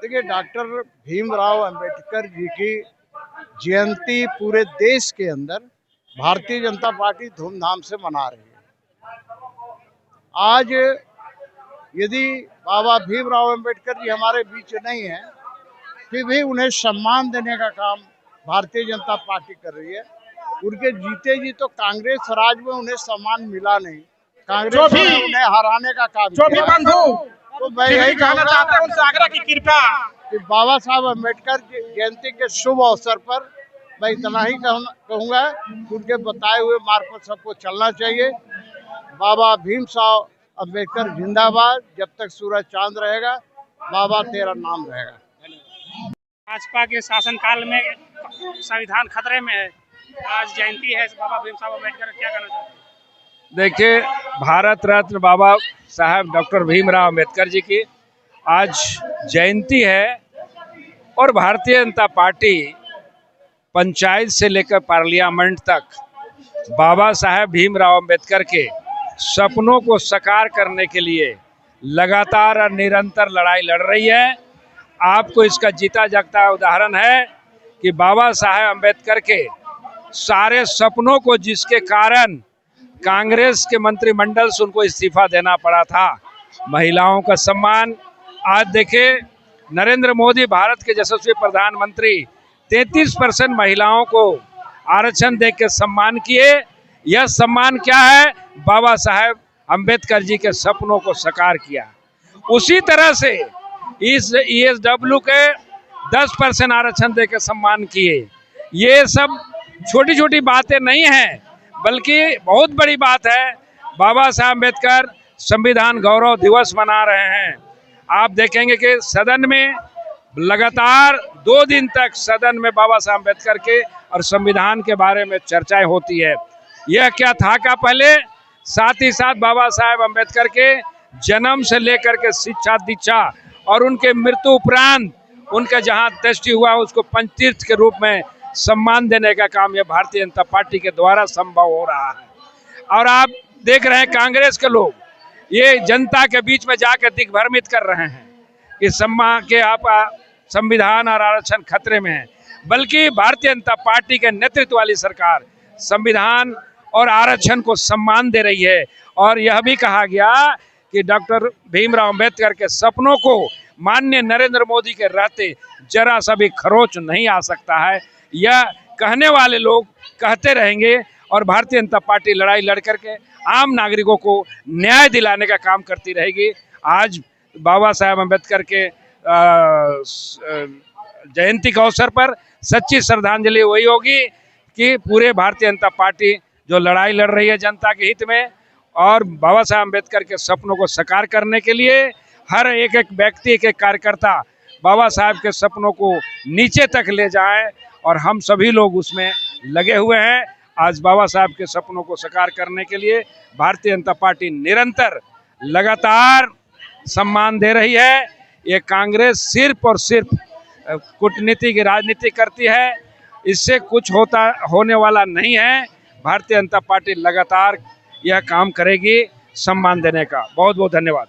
देखिए, डॉक्टर भीमराव अंबेडकर जी की जयंती पूरे देश के अंदर भारतीय जनता पार्टी धूमधाम से मना रही है। आज यदि बाबा भीमराव अंबेडकर जी हमारे बीच नहीं है, फिर भी उन्हें सम्मान देने का काम भारतीय जनता पार्टी कर रही है। उनके जीते जी तो कांग्रेस राज में उन्हें सम्मान मिला नहीं, कांग्रेस ने उन्हें हराने का काम किया। तो मैं यही कहना चाहता हूं उनसे आग्रह की कृपा कि बाबा साहब अम्बेडकर जयंती के शुभ अवसर पर मैं इतना ही कहूँगा कि उनके बताए हुए मार्ग पर सबको चलना चाहिए। बाबा भीम साहब अम्बेडकर जिंदाबाद। जब तक सूरज चांद रहेगा, बाबा तेरा नाम रहेगा। भाजपा के शासनकाल में संविधान खतरे में है, आज जयंती है बाबा भीम साहब अम्बेडकर, क्या कहना चाहते हैं? देखिए, भारत रत्न बाबा साहब डॉक्टर भीमराव अम्बेडकर जी की आज जयंती है और भारतीय जनता पार्टी पंचायत से लेकर पार्लियामेंट तक बाबा साहब भीमराव अम्बेडकर के सपनों को साकार करने के लिए लगातार और निरंतर लड़ाई लड़ रही है। आपको इसका जीता जागता उदाहरण है कि बाबा साहब अम्बेडकर के सारे सपनों को, जिसके कारण कांग्रेस के मंत्रिमंडल से उनको इस्तीफा देना पड़ा था, महिलाओं का सम्मान, आज देखिए नरेंद्र मोदी भारत के यशस्वी प्रधानमंत्री 33% महिलाओं को आरक्षण दे के सम्मान किए। यह सम्मान क्या है? बाबा साहब अम्बेडकर जी के सपनों को साकार किया। उसी तरह से इस ESW के 10% आरक्षण दे के सम्मान किए। ये सब छोटी छोटी बातें नहीं हैं, बल्कि बहुत बड़ी बात है। बाबा साहब अम्बेडकर संविधान गौरव दिवस मना रहे हैं। आप देखेंगे कि सदन में लगातार 2 दिन तक सदन में बाबा साहब अम्बेडकर के और संविधान के बारे में चर्चाएं होती है। यह क्या था का पहले, साथ ही साथ बाबा साहब अम्बेडकर के जन्म से लेकर के शिक्षा दीक्षा और उनके मृत्यु उपरांत उनका जहां दृष्टि हुआ उसको पंचतीर्थ के रूप में सम्मान देने का काम यह भारतीय जनता पार्टी के द्वारा संभव हो रहा है। और आप देख रहे हैं कांग्रेस के लोग ये जनता के बीच में जाकर दिग्भ्रमित कर रहे हैं कि सम्मान के आप संविधान और आरक्षण खतरे में है, बल्कि भारतीय जनता पार्टी के नेतृत्व वाली सरकार संविधान और आरक्षण को सम्मान दे रही है। और यह भी कहा गया कि डॉक्टर भीमराव अम्बेडकर के सपनों को माननीय नरेंद्र मोदी के रहते जरा सा भी खरोच नहीं आ सकता है। यह कहने वाले लोग कहते रहेंगे और भारतीय जनता पार्टी लड़ाई लड़ करके आम नागरिकों को न्याय दिलाने का काम करती रहेगी। आज बाबा साहब अम्बेडकर के जयंती के अवसर पर सच्ची श्रद्धांजलि वही होगी कि पूरे भारतीय जनता पार्टी जो लड़ाई लड़ रही है जनता के हित में और बाबा साहब अम्बेडकर के सपनों को साकार करने के लिए हर एक व्यक्ति, एक कार्यकर्ता बाबा साहब के सपनों को नीचे तक ले जाए और हम सभी लोग उसमें लगे हुए हैं। आज बाबा साहब के सपनों को साकार करने के लिए भारतीय जनता पार्टी निरंतर लगातार सम्मान दे रही है। ये कांग्रेस सिर्फ और सिर्फ कूटनीति की राजनीति करती है, इससे कुछ होने वाला नहीं है। भारतीय जनता पार्टी लगातार यह काम करेगी सम्मान देने का। बहुत बहुत धन्यवाद।